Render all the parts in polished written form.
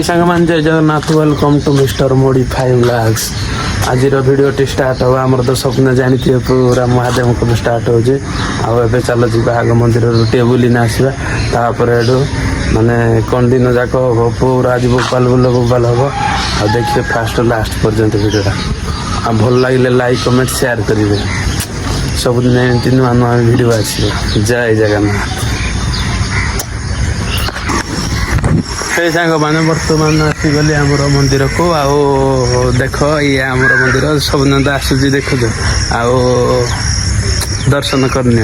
सांग जय Jagannath welcome to mister modify vlogs आज भिडियोटी स्टार्ट हो आमर तो स्वप्न जानी पूरा महादेव को स्टार्ट हो आए चल जी आग मंदिर टे बुलिना आसपर माने कौन दिन जाक हम पूरा आज बोपाल बोपाल हम आ देखिए फास्ट लास्ट पर्यंत भिडियोटा आ भल लगे लाइक कमेंट शेयर करेंगे सबुदिन एमती नुआ नुआ भिड आस जय जगन्नाथ। हे सांग मैंने बर्तमान आसीगली आमर मंदिर को आओ देख ये आमर मंदिर सब तो आसूसी देख आओ दर्शन करनी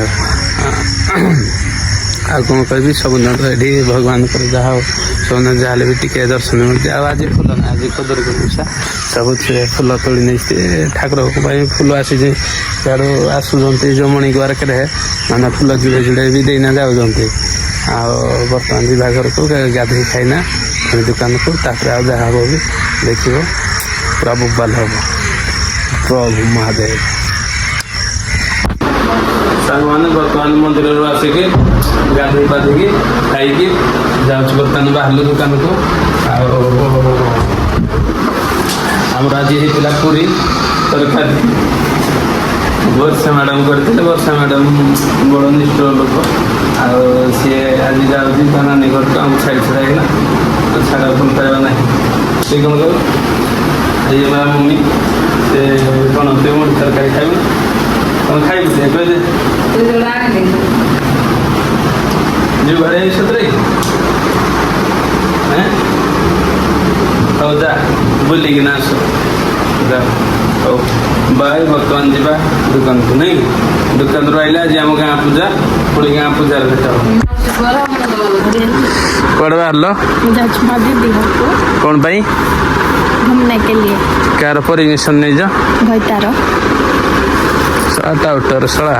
आ कौन कह सब ये भगवान को जहाँ सब जहाँ भी टे दर्शन मिलती आज फूल ना आज कदर गुसा सब फूल तोड़ी नहीं ठाकुर फूल आसी सियाड़ आसुंच जो मणि द्वारक मैंने फूल जुड़े जुड़े भी देना जाऊँच बर्तमान जी घर को गाधे खाइना दुकान को तापर जहाँ हम भी देख पूरा बोबाल हम प्रभु महादेव सांग मैंने बर्तमान मंदिर आसिक गाधे पाधिकी खाई जाऊँ बर्तमान बाहर दुकान को आमर आज होता पूरी तरकारी वर्षा मैडम करते वर्षा मैडम बड़ निष्ठुर लोक सी आज जाऊँगी नानी घर को आम छाड़ी छड़ाईना छाड़ा भल पाइबा ना सी कौन कह ये मेरा मम्मी से कौन से मुड़ी तरकारी खाइब कौन खाइब से कह जो घरे सतरे हौ जा बुलिक आस हौ बाय बर्तमान जावा दुकान को नहीं दुकान रहा आज आम गाँ पूजा पुणी गाँ पूजा भेट कौन बाहर कौन पाई घूमने के लिए कार परमिशन नहीं जा आउटर सड़ा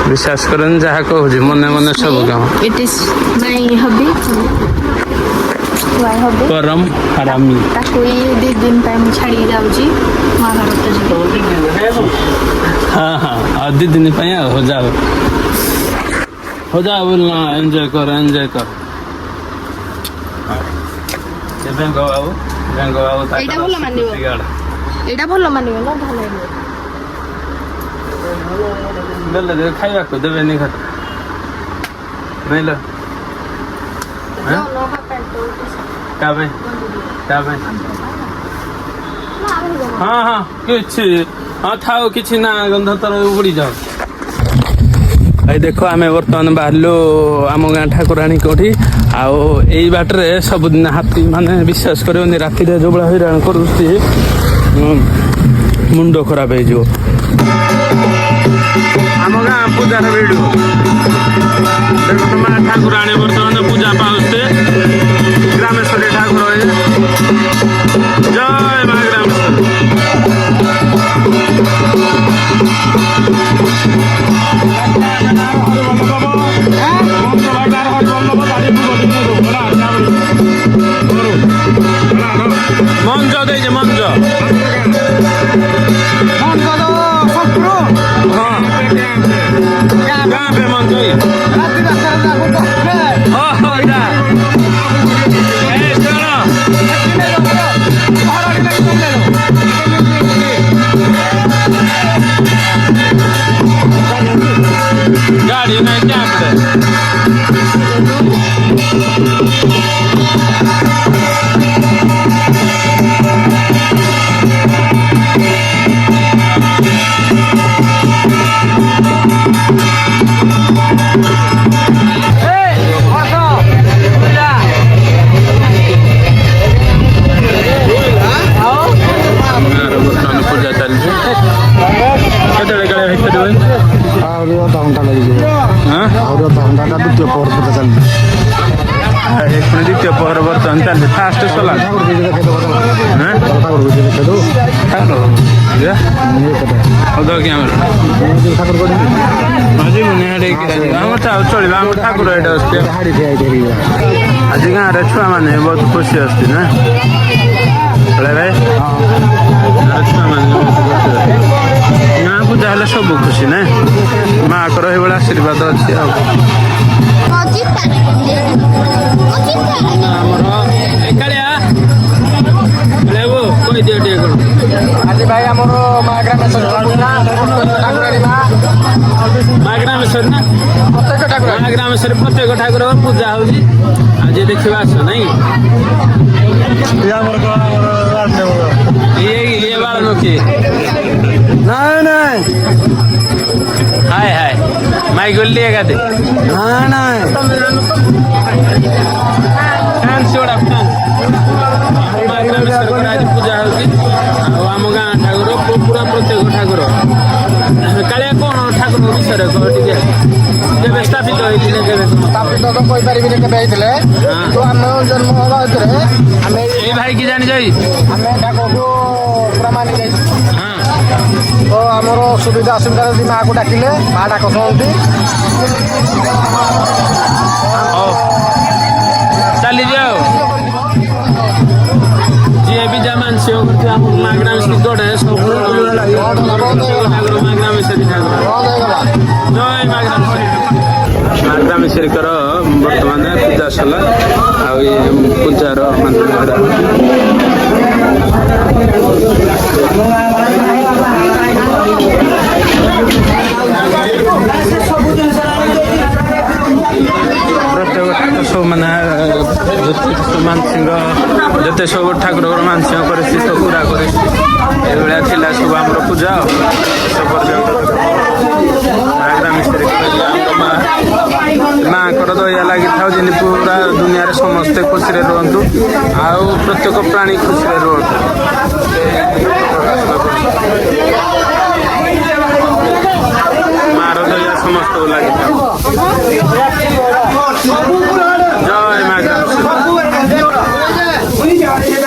विश्वास करें जहाँ कहूँ मने मने सब काम इट इज माय हॉबी परम हरामी ताको ये 2 दिन टाइम छाड़ी जाउची महाभारत हाँ हाँ और 2 दिन हो जाओ बोलना एंजॉय कर बैंक बाबू एटा भलो मानियो ना भलो देले खाइबा को देबे नहीं खाता नहीं लो हाँ हाँ कि हाँ था कि ना गंध तर उड़ी जाओ भाई देख आम बर्तमान बाहरलु आम गाँ ठाकुराणी कौटी आओ यही बाटे सबुदिन हाथी माने विश्वास कर राति जो भाई हईराण कर मुंड खराब हो आम गाँ पूजार वीडियो देख माँ ठाकुराणी बर्तमान पूजा पाते ग्रामेश्वरी ठाकुर जय माँ मंज दे मंज गाँ पे मंज गाड़ी में क्या पूजा चलती द्वितीय पहर पूजा चलती द्वितीय पहर बर्तमान चलती फास्ट सला चल ठाकुर आज गाँव छुआ मैंने बहुत खुशी आसती ना भाई छुआ मैंने गाँ पूजा हेल्ले सब खुशी ना माँ को रही आशीर्वाद अच्छी କହି ଦିଅ ଟିକେ କଣ ଆଜି ଭାଇ ଆମର ମା ଗ୍ରାମେଶ୍ୱରୀ ଠାକୁରାଣୀ ମା ଗ୍ରାମେଶ୍ୱରୀ ନା ପ୍ରତ୍ୟେକ ଠାକୁର ମା ଗ୍ରାମେଶ୍ୱରୀ ପ୍ରତ୍ୟେକ ଠାକୁର ପୂଜା ହଉଛି ଆଜି ଦେଖିବା ଆସ ନାଇଁ ଇଏ ବାଳ ନୋକି ନାଇଁ ନାଇଁ ହାय ହାय ମାଇ ଗଲି ଏକାଦେ ନାଇଁ ନାଇଁ ଫ୍ୟାନ୍ସ ଗୁଡ଼ା ଫ୍ୟାନ୍ସ ମା ଗ୍ରାମେଶ୍ୱରୀ ଆଜି ପୂଜା ହଉଛି ଆଉ ଆମ ଗାଁ ଠାକୁର ପୁରା ପ୍ରତ୍ୟେକ ଠାକୁର କାଳିଆ କଣ ଠାକୁର ବିଷୟରେ କହ ଟିକେ କେବେ ସ୍ଥାପିତ ହେଇଥିଲେ କେବେ ସ୍ଥାପିତ ତ କହିପାରିବିନି କେବେ ହେଇଥିଲେ କିନ୍ତୁ ଆମେ ଜନ୍ମ ହେବା ଭିତରେ ଆମେ ଏଇ ଭାଇ କି ଜାଣିଛ ଆମେ ଠାକୁରକୁ ପୁରା ମାନି ଯାଇଛୁ ହଁ ତ ଆମର ସୁବିଧା ଅସୁବିଧା ଯଦି ମାଆକୁ ଡାକିଲେ ମା ଡାକ ଶୁଣନ୍ତି ହଉ ଚାଲିଯିବା ଆଉ ଯିଏ ବି ଯା ମାନସିକ କରୁଥିବ ଆମ ମା ଗ୍ରାମେଶ୍ୱରୀ ଗଡ଼େ ସବୁ ଠାକୁର ମା ଗ୍ରାମେଶ୍ୱରୀ ଠାକୁର ଜୟ ମା ଗ୍ରାମେଶ୍ୱରୀ ମା ଗ୍ରାମେଶ୍ୱରୀଙ୍କର ବର୍ତ୍ତମାନ ପୂଜା ସରିଲା ଆଉ ଏ ପୂଜାର ମାନେ ପ୍ରତ୍ୟେକ ସବୁ ମାନେ ମାନସିକ ଯେତେ ସବୁ ଠାକୁରଙ୍କର ମାନସିକ କରିଛି ସବୁ ପୁରା କରିଛି ଏଇଭଳିଆ ଥିଲା ସବୁ ଆମର ପୂଜା ଆଉ ମାଙ୍କର ଦୟା ଲାଗିଥାଉ ଯେମିତି ପୁରା ଦୁନିଆରେ ସମସ୍ତେ ଖୁସିରେ ରୁହନ୍ତୁ ଆଉ ପ୍ରତ୍ୟେକ ପ୍ରାଣୀ ଖୁସିରେ ରୁହନ୍ତୁ ମାର ଦୟା ସମସ୍ତଙ୍କୁ ଲାଗିଥାଉ ଜୟ ମା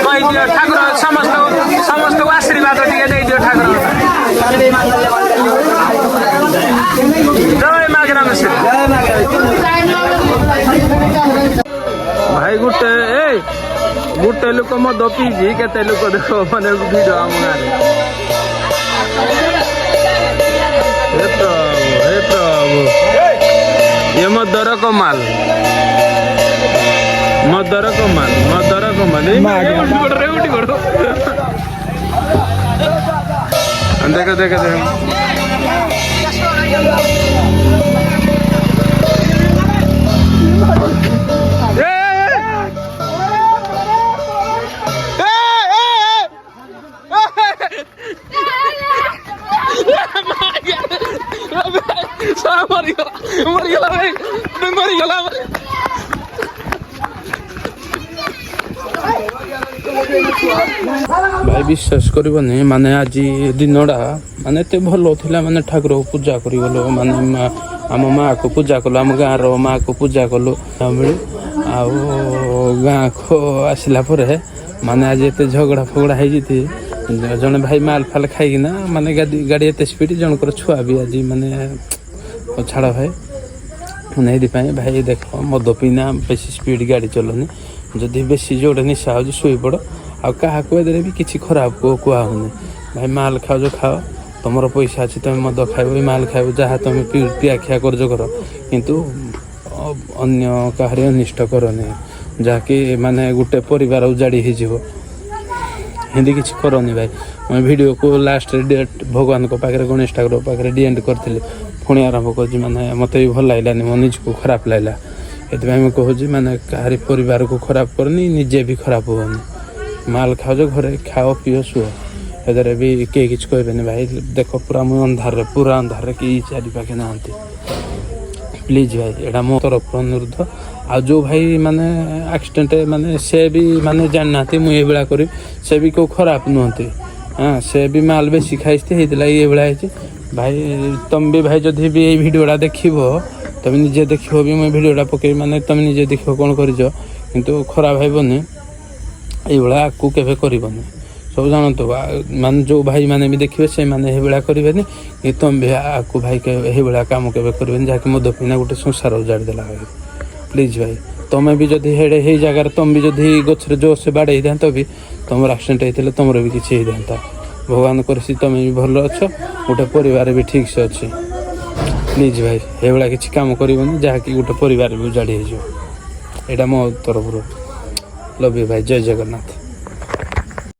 କହିଦିଅ ଠାକୁର ସମସ୍ତଙ୍କୁ ଆଶୀର୍ବାଦ ଟିକେ ଦେଇଦିଅ ଠାକୁର ଜୟ ମା ଗ୍ରାମେଶ୍ୱରୀ ଭାଇ ଗୋଟେ ଲୋକ ମଦ ପିଇଛି କେତେ ଲୋକ ଦେଖ ମାନେ ଭିଡ ଆମ ଗାଁରେ ହେ ପ୍ରଭୁ ये मदर कमाल देखो देखो देखो मरीगला भाई विश्वास करबनी माने आज दिनटा माने एत भल थिला माने ठाकुर को पूजा करिगलो माने आम माँ को पूजा कलो आम गाँव माँ को पूजा कलो आउ गाँ को आसला माने आज एत झगड़ा फगड़ा हो जड़े भाई माल फाल खाईकिना माने गाड़ी एत स्पीड जनकर छुआ भी आज माने छाड़ भाई मैंने भाई देख मद पीना बेसी स्पीड गाड़ी चलनी जदि बेसी जोड़े निशा हो शुई पड़ आउ क्या भी किसी खराब को कहूनी भाई माल खाओ जो खाओ तुम पैसा अच्छी तुम मद खाइब माल खाइब जहाँ तुम पिया खिया कर किंतु अन्य कहारी अनिष्ट करनी जहाँकि माने गोटे परिवार उजाड़ी हो हिंदी किसी करनी भाई मैं वीडियो को लास्ट डेट भगवान को पाखे गणेश ठाकुर पाखे डीएंड करी पुणी आरंभ कर माने मत भी भल लगलानी मो निज को खराब लगला ये मैं कहूँ माने कहारी परिवार को खराब करनी निजे भी खराब होनी माल खाओ जो घरे खाओ पिओ शुओ एदरे भी किए किसी कहबेनि भाई देख पूरा मुझे अंधार पूरा अंधार कि चारि पाखे ना प्लीज भाई एटा मो तरफ अनुरोध आ जो भाई माने एक्सीडेंट माने से भी माने जानना मुझे बेला करी से भी क्यों खराब नुहति हाँ से भी माल बेसी खाई ये भाई तुम भी भाई जदि भी ये भिडटा देख तुम निजे देख भी मुझे भिडटा पकई माने तुम निजे देख कौन कर किंतु खराब भाईबनी ये आकू केवे करबनी सब जानत मान जो भाई माने भी देखिए से माने ये करेनि कि तुम भी आकू भाई के ये काम केवे करबेनि जहाँकि मद पीना गोटे संसार उजाड़ देला भाई प्लीज भाई तुम्हें भी जदि हेडे हे जगार तुम भी जदि गछरे जोर से बाड़े था भी तुम एक्सीडेंट होता तुम भी किसी होता भगवान कर तुम भी भल अच्छ गोटे परिवार भी ठीक से अच्छे प्लीज भाई ये किसी काम करबनी जहाँकि गोटे परिवार भी उजाड़ी हो मो तरफ लव यू भाई जय जगन्नाथ।